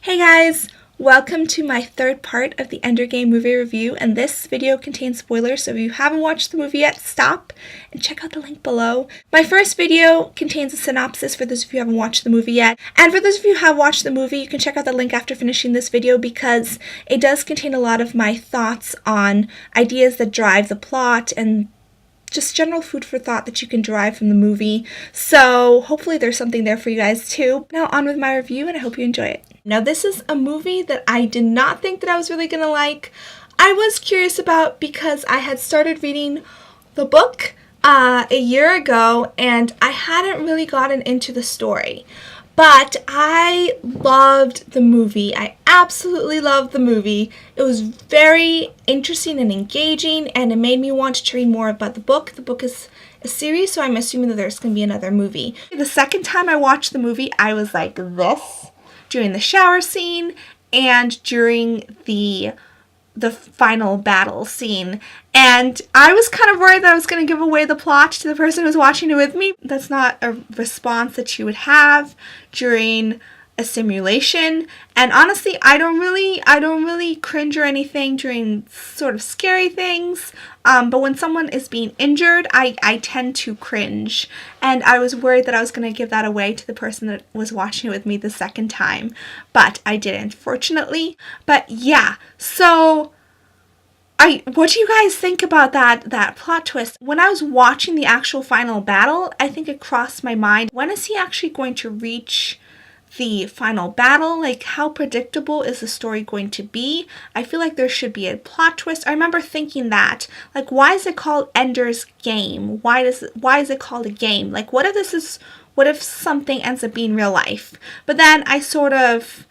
Hey guys! Welcome to my third part of the Ender Game movie review, and this video contains spoilers, so if you haven't watched the movie yet, stop and check out the link below. My first video contains a synopsis for those of you who haven't watched the movie yet, and for those of you who have watched the movie, you can check out the link after finishing this video because it does contain a lot of my thoughts on ideas that drive the plot and just general food for thought that you can derive from the movie. So hopefully there's something there for you guys too. Now on with my review, and I hope you enjoy it. Now this is a movie that I did not think that I was really gonna like. I was curious about because I had started reading the book a year ago and I hadn't really gotten into the story. But I loved the movie. I absolutely loved the movie. It was very interesting and engaging, and it made me want to read more about the book. The book is a series, so I'm assuming that there's going to be another movie. The second time I watched the movie, I was like this during the shower scene and during the final battle scene, and I was kind of worried that I was going to give away the plot to the person who was watching it with me. That's not a response that you would have during a simulation, and honestly I don't really cringe or anything during sort of scary things, but when someone is being injured, I tend to cringe, and I was worried that I was going to give that away to the person that was watching it with me the second time, but I didn't, fortunately. But yeah, so what do you guys think about that plot twist? When I was watching the actual final battle, I think it crossed my mind, when is he actually going to reach the final battle? Like, how predictable is the story going to be? I feel like there should be a plot twist. I remember thinking that, like, why is it called Ender's Game? Why is it called a game? Like, what if something ends up being real life? But then I sort of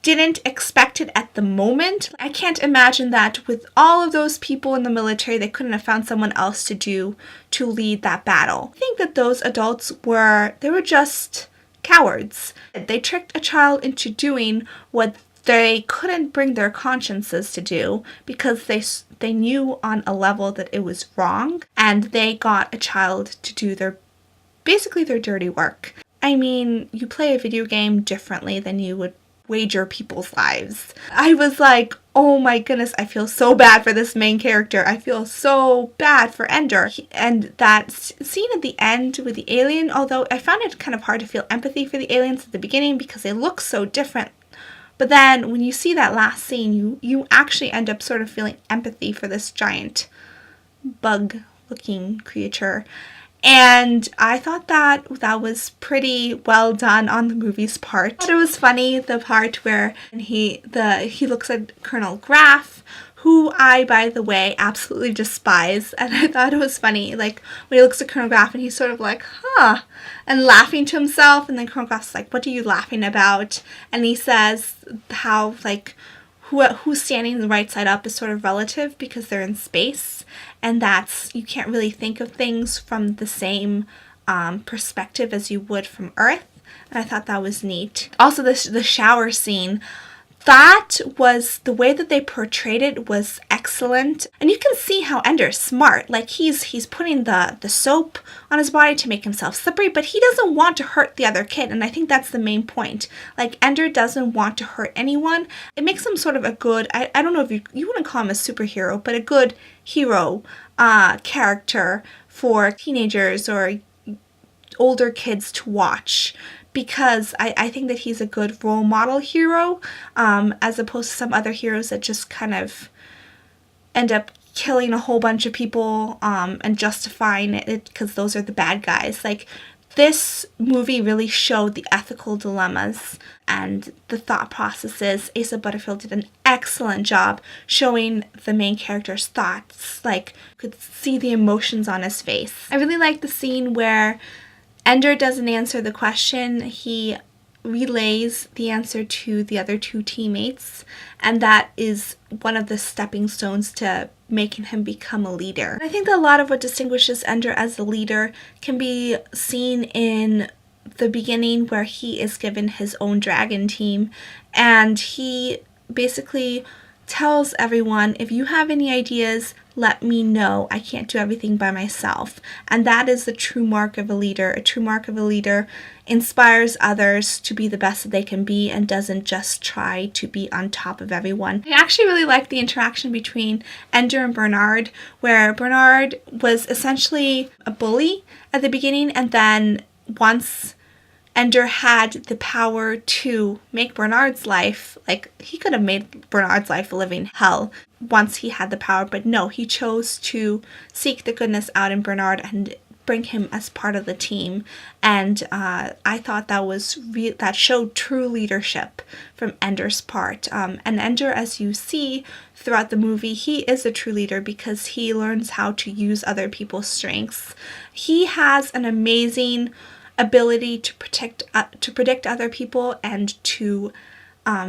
didn't expect it at the moment. I can't imagine that with all of those people in the military, they couldn't have found someone else to lead that battle. I think that those adults were just cowards. They tricked a child into doing what they couldn't bring their consciences to do because they knew on a level that it was wrong, and they got a child to do basically their dirty work. I mean, you play a video game differently than you would wager people's lives. I was like, oh my goodness, I feel so bad for this main character. I feel so bad for Ender. And that scene at the end with the alien, although I found it kind of hard to feel empathy for the aliens at the beginning because they look so different. But then when you see that last scene, you actually end up sort of feeling empathy for this giant bug-looking creature. And I thought that was pretty well done on the movie's part. I thought it was funny, the part where he looks at Colonel Graff, who I, by the way, absolutely despise. And I thought it was funny, like, when he looks at Colonel Graff and he's sort of like, huh, and laughing to himself. And then Colonel Graff's like, what are you laughing about? And he says how, like, who's standing the right side up is sort of relative because they're in space, and that's, you can't really think of things from the same perspective as you would from Earth, and I thought that was neat. Also, the shower scene, that was, the way that they portrayed it was excellent, and you can see how Ender's smart. Like, he's putting the soap on his body to make himself slippery, but he doesn't want to hurt the other kid, and I think that's the main point. Like, Ender doesn't want to hurt anyone. It makes him sort of a good, I don't know if you wouldn't call him a superhero, but a good hero character for teenagers or older kids to watch, because I think that he's a good role model hero, as opposed to some other heroes that just kind of end up killing a whole bunch of people and justifying it because those are the bad guys. Like, this movie really showed the ethical dilemmas and the thought processes. Asa Butterfield did an excellent job showing the main character's thoughts. Like, you could see the emotions on his face. I really like the scene where Ender doesn't answer the question. He relays the answer to the other two teammates, and that is one of the stepping stones to making him become a leader. I think that a lot of what distinguishes Ender as a leader can be seen in the beginning, where he is given his own dragon team, and he basically tells everyone, if you have any ideas, let me know. I can't do everything by myself. And that is the true mark of a leader. A true mark of a leader inspires others to be the best that they can be and doesn't just try to be on top of everyone. I actually really like the interaction between Ender and Bernard, where Bernard was essentially a bully at the beginning, and then once Ender had the power to make Bernard's life, like, he could have made Bernard's life a living hell once he had the power, but no, he chose to seek the goodness out in Bernard and bring him as part of the team. And I thought that was that showed true leadership from Ender's part. And Ender, as you see throughout the movie, he is a true leader because he learns how to use other people's strengths. He has an amazing ability to predict other people and to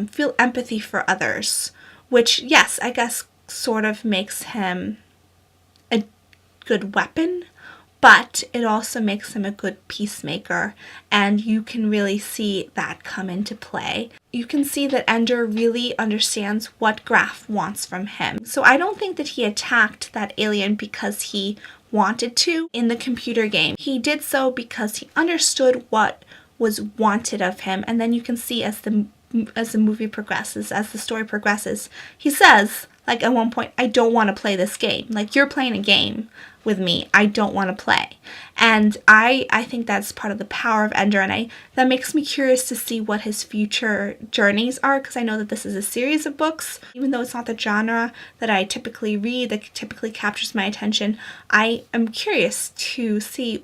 feel empathy for others, which, yes, I guess sort of makes him a good weapon, but it also makes him a good peacemaker, and you can really see that come into play. You can see that Ender really understands what Graf wants from him. So I don't think that he attacked that alien because he wanted to in the computer game. He did so because he understood what was wanted of him, and then you can see as the movie progresses, as the story progresses, he says, like, at one point, I don't want to play this game. Like, you're playing a game with me. I don't want to play. And I think that's part of the power of Ender, and that makes me curious to see what his future journeys are, because I know that this is a series of books. Even though it's not the genre that I typically read, that typically captures my attention, I am curious to see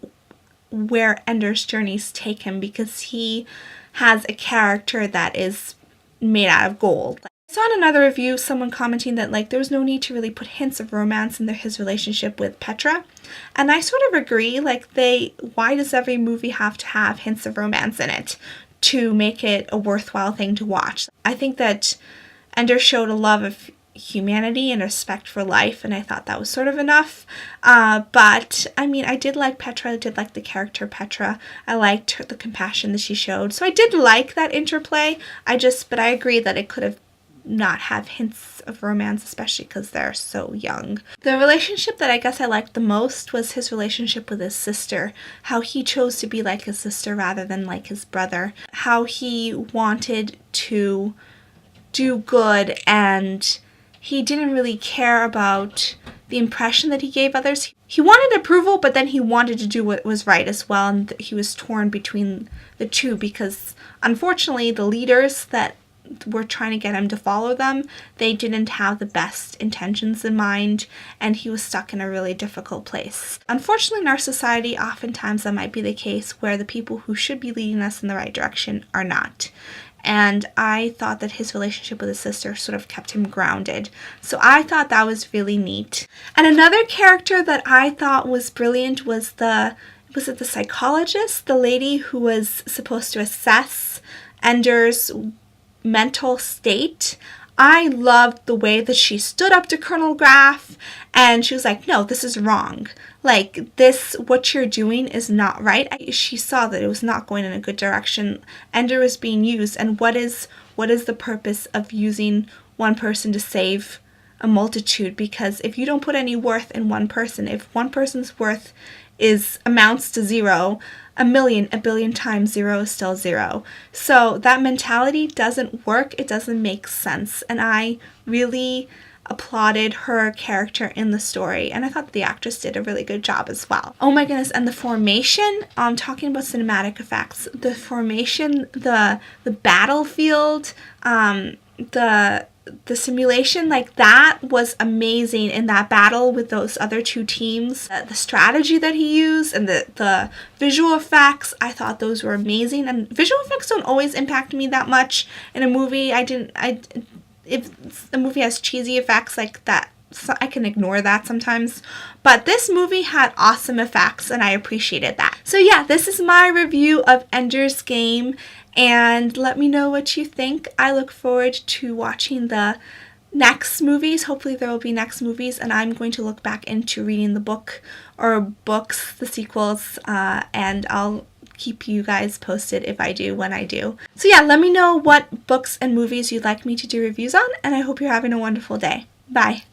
where Ender's journeys take him, because he has a character that is made out of gold. I saw in another review someone commenting that, like, there was no need to really put hints of romance in his relationship with Petra, and I sort of agree. Like, why does every movie have to have hints of romance in it to make it a worthwhile thing to watch? I think that Ender showed a love of humanity and respect for life, and I thought that was sort of enough. But I mean, I did like Petra. I did like the character Petra. I liked the compassion that she showed. So I did like that interplay. But I agree that it could have not have hints of romance, especially because they're so young. The relationship that I guess I liked the most was his relationship with his sister. How he chose to be like his sister rather than like his brother. How he wanted to do good, and he didn't really care about the impression that he gave others. He wanted approval, but then he wanted to do what was right as well, and he was torn between the two because, unfortunately, the leaders that were trying to get him to follow them, they didn't have the best intentions in mind, and he was stuck in a really difficult place. Unfortunately, in our society, oftentimes that might be the case where the people who should be leading us in the right direction are not. And I thought that his relationship with his sister sort of kept him grounded. So I thought that was really neat. And another character that I thought was brilliant was the psychologist, the lady who was supposed to assess Ender's mental state. I loved the way that she stood up to Colonel Graf, and she was like, no, this is wrong. Like, what you're doing is not right. She saw that it was not going in a good direction. Ender was being used, and what is the purpose of using one person to save a multitude? Because if you don't put any worth in one person, if one person's worth amounts to zero, a billion times zero is still zero. So that mentality doesn't work. It doesn't make sense. And I really applauded her character in the story, and I thought the actress did a really good job as well. Oh my goodness, and the formation, talking about cinematic effects, the formation, the battlefield, the simulation, like, that was amazing in that battle with those other two teams. The strategy that he used and the visual effects, I thought those were amazing. And visual effects don't always impact me that much in a movie. If the movie has cheesy effects like that, so I can ignore that sometimes. But this movie had awesome effects, and I appreciated that. So yeah, this is my review of Ender's Game, and let me know what you think. I look forward to watching the next movies. Hopefully there will be next movies, and I'm going to look back into reading the book or books, the sequels, and I'll keep you guys posted if I do, when I do. So yeah, let me know what books and movies you'd like me to do reviews on, and I hope you're having a wonderful day. Bye!